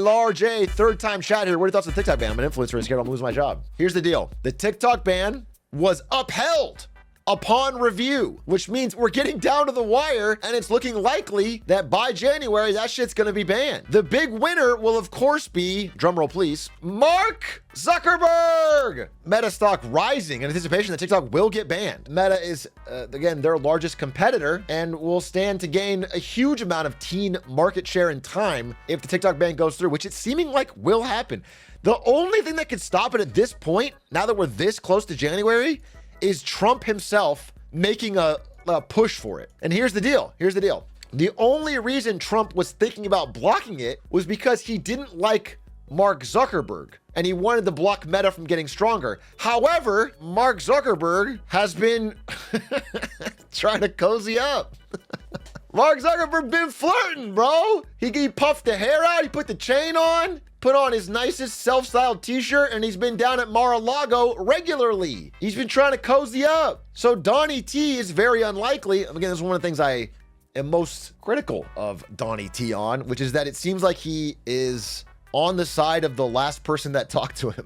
large A, third time chat here. What are your thoughts on the TikTok ban? I'm an influencer and scared I'm losing my job. Here's the deal. The TikTok ban was upheld upon review, which means we're getting down to the wire and it's looking likely that by January, that shit's gonna be banned. The big winner will of course be, drumroll please, Mark Zuckerberg. Meta stock rising in anticipation that TikTok will get banned. Meta is, again, their largest competitor and will stand to gain a huge amount of teen market share in time if the TikTok ban goes through, which it's seeming like will happen. The only thing that could stop it at this point, now that we're this close to January, is Trump himself making a push for it. And here's the deal. The only reason Trump was thinking about blocking it was because he didn't like Mark Zuckerberg and he wanted to block Meta from getting stronger. However, Mark Zuckerberg has been trying to cozy up. Mark Zuckerberg been flirting, bro. He puffed the hair out, he put the chain on, put on his nicest self-styled t-shirt, and he's been down at Mar-a-Lago regularly. He's been trying to cozy up. So Donnie T is very unlikely. Again, this is one of the things I am most critical of Donnie T on, which is that it seems like he is on the side of the last person that talked to him.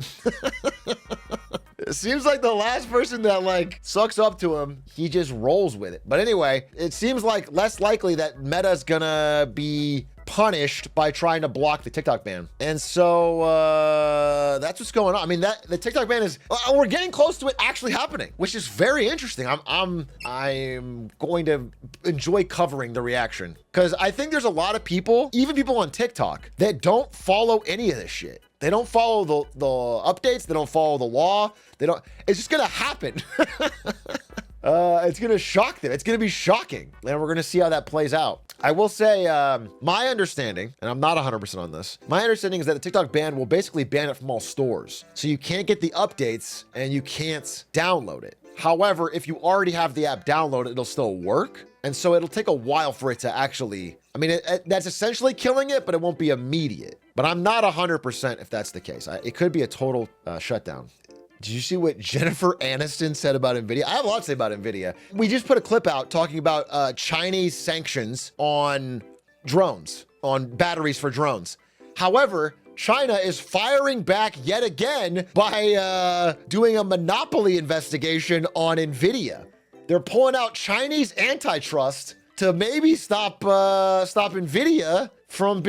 It seems like the last person that like sucks up to him, he just rolls with it. But anyway, it seems like less likely that Meta's gonna be punished by trying to block the TikTok ban. And so that's what's going on. I mean, the TikTok ban is, we're getting close to it actually happening, which is very interesting. I'm going to enjoy covering the reaction because I think there's a lot of people, even people on TikTok, that don't follow any of this shit. They don't follow the updates. They don't follow the law. It's just gonna happen. It's gonna shock them. It's gonna be shocking. And we're gonna see how that plays out. I will say, my understanding, and I'm not 100% on this, my understanding is that the TikTok ban will basically ban it from all stores. So you can't get the updates and you can't download it. However, if you already have the app downloaded, it'll still work. And so it'll take a while for it to actually, I mean, that's essentially killing it, but it won't be immediate. But I'm not 100% if that's the case. It could be a total shutdown. Did you see what Jennifer Aniston said about Nvidia? I have a lot to say about Nvidia. We just put a clip out talking about Chinese sanctions on drones, on batteries for drones. However, China is firing back yet again by doing a monopoly investigation on Nvidia. They're pulling out Chinese antitrust to maybe stop Nvidia from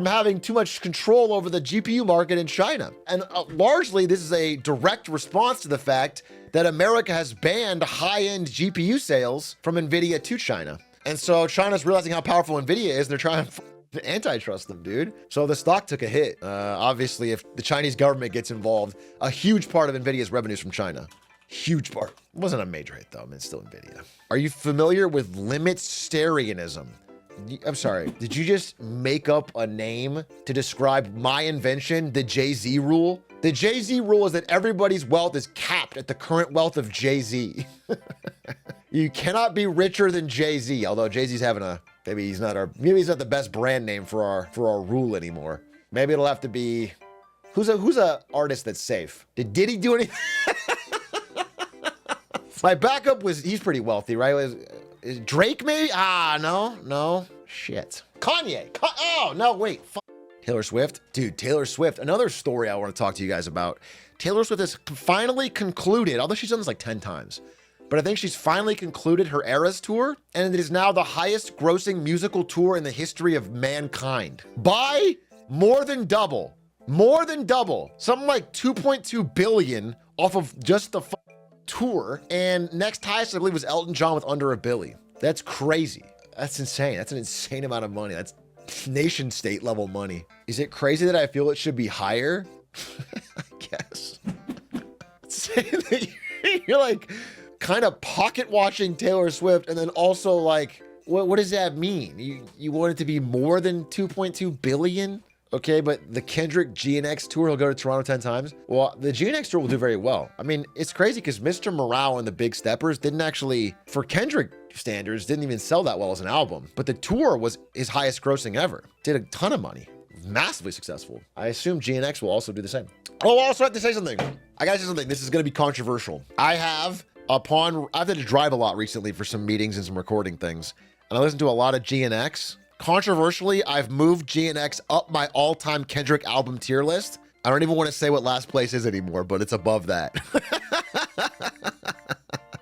having too much control over the GPU market in China. And largely, this is a direct response to the fact that America has banned high-end GPU sales from Nvidia to China. And so China's realizing how powerful Nvidia is, and they're trying to antitrust them, dude. So the stock took a hit. Obviously, if the Chinese government gets involved, a huge part of Nvidia's revenues from China. Huge part. It wasn't a major hit, though. I mean, it's still Nvidia. Are you familiar with limit-starianism? I'm sorry, did you just make up a name to describe my invention, the Jay-Z rule? The Jay-Z rule is that everybody's wealth is capped at the current wealth of Jay-Z. You cannot be richer than Jay-Z, although Jay-Z's having maybe he's not the best brand name for our rule anymore. Maybe it'll have to be, who's a artist that's safe? Did Diddy do anything? My backup he's pretty wealthy, right? Is Drake maybe? No. Shit. Kanye. Oh, no, wait. Taylor Swift. Dude, Taylor Swift. Another story I want to talk to you guys about. Taylor Swift has finally concluded, although she's done this like 10 times, but I think she's finally concluded her Eras tour, and it is now the highest grossing musical tour in the history of mankind. By more than double. Something like 2.2 billion off of just the tour, and next highest I believe was Elton John with under $1 billion. That's crazy. That's insane. That's an insane amount of money. That's nation state level money. Is it crazy that I feel it should be higher? I guess. Saying that you're like kind of pocket watching Taylor Swift, and then also like what does that mean? You want it to be more than 2.2 billion? Okay, but the Kendrick GNX tour, he'll go to Toronto 10 times. Well, the GNX tour will do very well. I mean, it's crazy because Mr. Morale and the Big Steppers didn't actually, for Kendrick standards, didn't even sell that well as an album. But the tour was his highest grossing ever. Did a ton of money. Massively successful. I assume GNX will also do the same. Oh, I also have to say something. I gotta say something. This is gonna be controversial. I've had to drive a lot recently for some meetings and some recording things. And I listened to a lot of GNX Controversially, I've moved GNX up my all-time Kendrick album tier list. I don't even want to say what last place is anymore, but it's above that.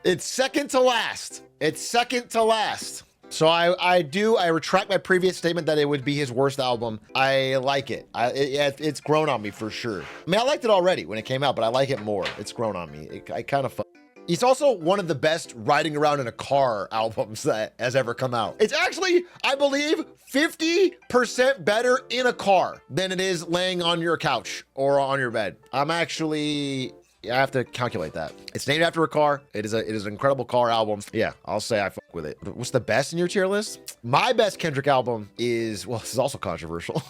It's second to last. It's second to last. So I retract my previous statement that it would be his worst album. I like it. It's grown on me for sure. I mean, I liked it already when it came out, but I like it more. It's grown on me. I kind of. It's also one of the best riding around in a car albums that has ever come out. It's actually, I believe, 50% better in a car than it is laying on your couch or on your bed. I have to calculate that. It's named after a car. It is an incredible car album. Yeah, I'll say I fuck with it. What's the best in your tier list? My best Kendrick album is, well, this is also controversial.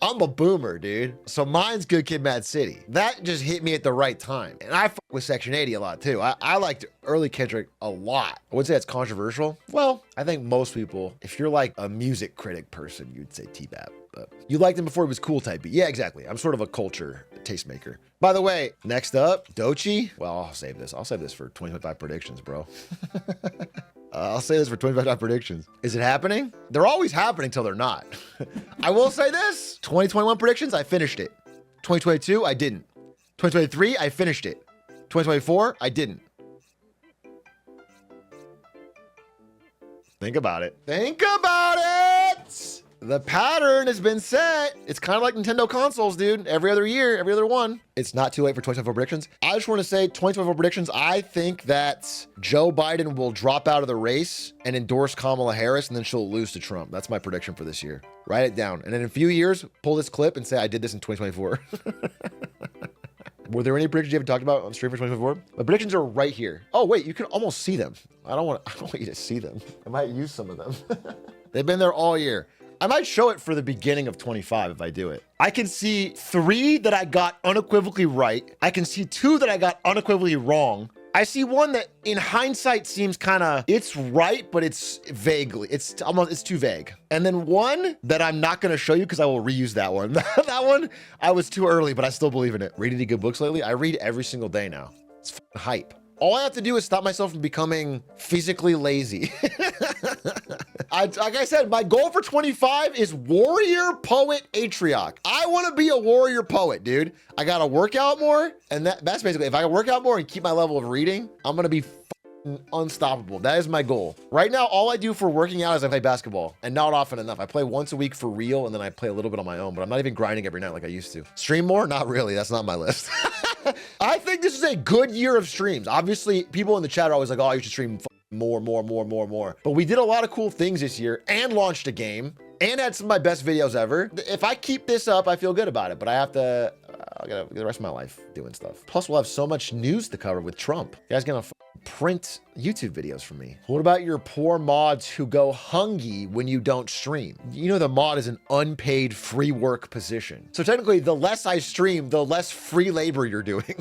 I'm a boomer, dude. So mine's Good Kid, Mad City. That just hit me at the right time. And I fuck with Section 80 a lot too. I liked early Kendrick a lot. I would say it's controversial. Well, I think most people, if you're like a music critic person, you'd say T-Bap. But you liked him before he was cool type beat. Yeah, exactly. I'm sort of a culture tastemaker. By the way, next up, Doechii. Well, I'll save this. I'll save this for 2025 predictions, bro. I'll say this for 2025 predictions. Is it happening? They're always happening till they're not. I will say this. 2021 predictions, I finished it. 2022, I didn't. 2023, I finished it. 2024, I didn't. Think about it. Think about it! The pattern has been set. It's kind of like Nintendo consoles, dude. Every other year, every other one. It's not too late for 2024 predictions. I just want to say 2024 predictions. I think that Joe Biden will drop out of the race and endorse Kamala Harris, and then she'll lose to Trump. That's my prediction for this year. Write it down. And then in a few years, pull this clip and say, I did this in 2024. Were there any predictions you haven't talked about on stream for 2024? My predictions are right here. Oh, wait, you can almost see them. I don't want you to see them. I might use some of them. They've been there all year. I might show it for the beginning of 25 if I do it. I can see 3 that I got unequivocally right. I can see 2 that I got unequivocally wrong. I see one that in hindsight seems kind of, it's right, but it's vaguely, it's too vague. And then one that I'm not going to show you because I will reuse that one. That one, I was too early, but I still believe in it. Reading any good books lately? I read every single day now. It's hype. All I have to do is stop myself from becoming physically lazy. Like I said, my goal for 25 is warrior poet atriarch. I want to be a warrior poet, dude. I got to work out more. And that's basically, if I can work out more and keep my level of reading, I'm going to be unstoppable. That is my goal. Right now, all I do for working out is I play basketball, and not often enough. I play once a week for real, and then I play a little bit on my own, but I'm not even grinding every night like I used to. Stream more? Not really. That's not my list. I think this is a good year of streams. Obviously, people in the chat are always like, oh, you should stream more. But we did a lot of cool things this year and launched a game and had some of my best videos ever. If I keep this up, I feel good about it, but I have to, I gotta the rest of my life doing stuff. Plus, we'll have so much news to cover with Trump. You guys gonna print YouTube videos from me. What about your poor mods who go hungry when you don't stream? You know, the mod is an unpaid free work position. So technically, the less I stream, the less free labor you're doing.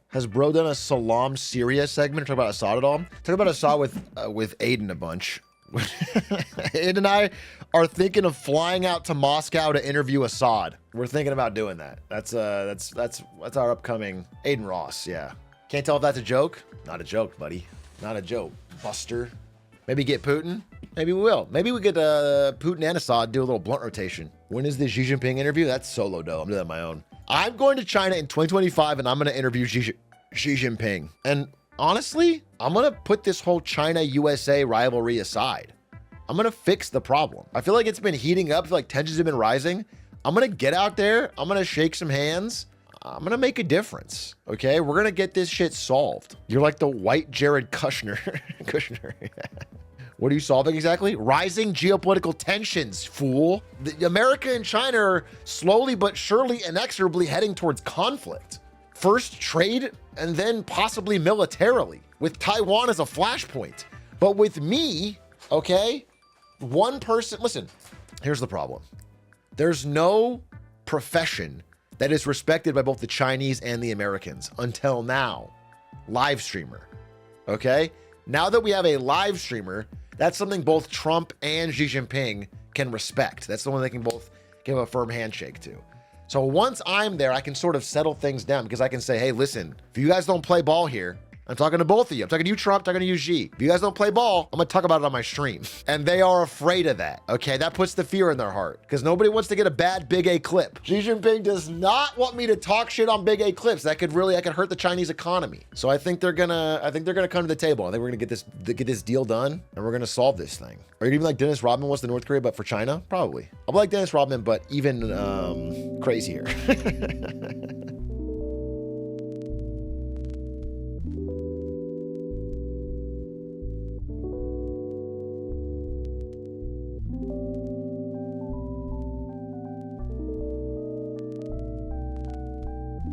Has bro done a Salam Syria segment? Talk about Assad at all? Talk about Assad with Aiden a bunch. Aiden and I are thinking of flying out to Moscow to interview Assad. We're thinking about doing that. That's our upcoming Aiden Ross. Yeah. Can't tell if that's a joke. Not a joke, buddy. Not a joke. Buster. Maybe get Putin. Maybe we will. Maybe we get Putin and Assad do a little blunt rotation. When is the Xi Jinping interview? That's solo though. I'm doing that on my own. I'm going to China in 2025 and I'm going to interview Xi Jinping. And honestly, I'm going to put this whole China-USA rivalry aside. I'm going to fix the problem. I feel like it's been heating up. I feel like tensions have been rising. I'm going to get out there. I'm going to shake some hands. I'm going to make a difference. Okay. We're going to get this shit solved. You're like the white Jared Kushner. Kushner. What are you solving exactly? Rising geopolitical tensions, fool. America and China are slowly but surely inexorably heading towards conflict. First trade and then possibly militarily, with Taiwan as a flashpoint. But with me, okay, one person, listen, here's the problem. There's no profession that is respected by both the Chinese and the Americans until now. Live streamer, okay? Now that we have a live streamer, that's something both Trump and Xi Jinping can respect. That's the one they can both give a firm handshake to. So once I'm there, I can sort of settle things down because I can say, hey, listen, if you guys don't play ball here, I'm talking to both of you. I'm talking to you, Trump, talking to you, Xi. If you guys don't play ball, I'm gonna talk about it on my stream. And they are afraid of that, okay? That puts the fear in their heart because nobody wants to get a bad Big A clip. Xi Jinping does not want me to talk shit on Big A clips. That could hurt the Chinese economy. So I think they're gonna come to the table. I think we're gonna get this deal done and we're gonna solve this thing. Are you gonna be like Dennis Rodman was to North Korea, but for China? Probably. I'll be like Dennis Rodman, but even crazier.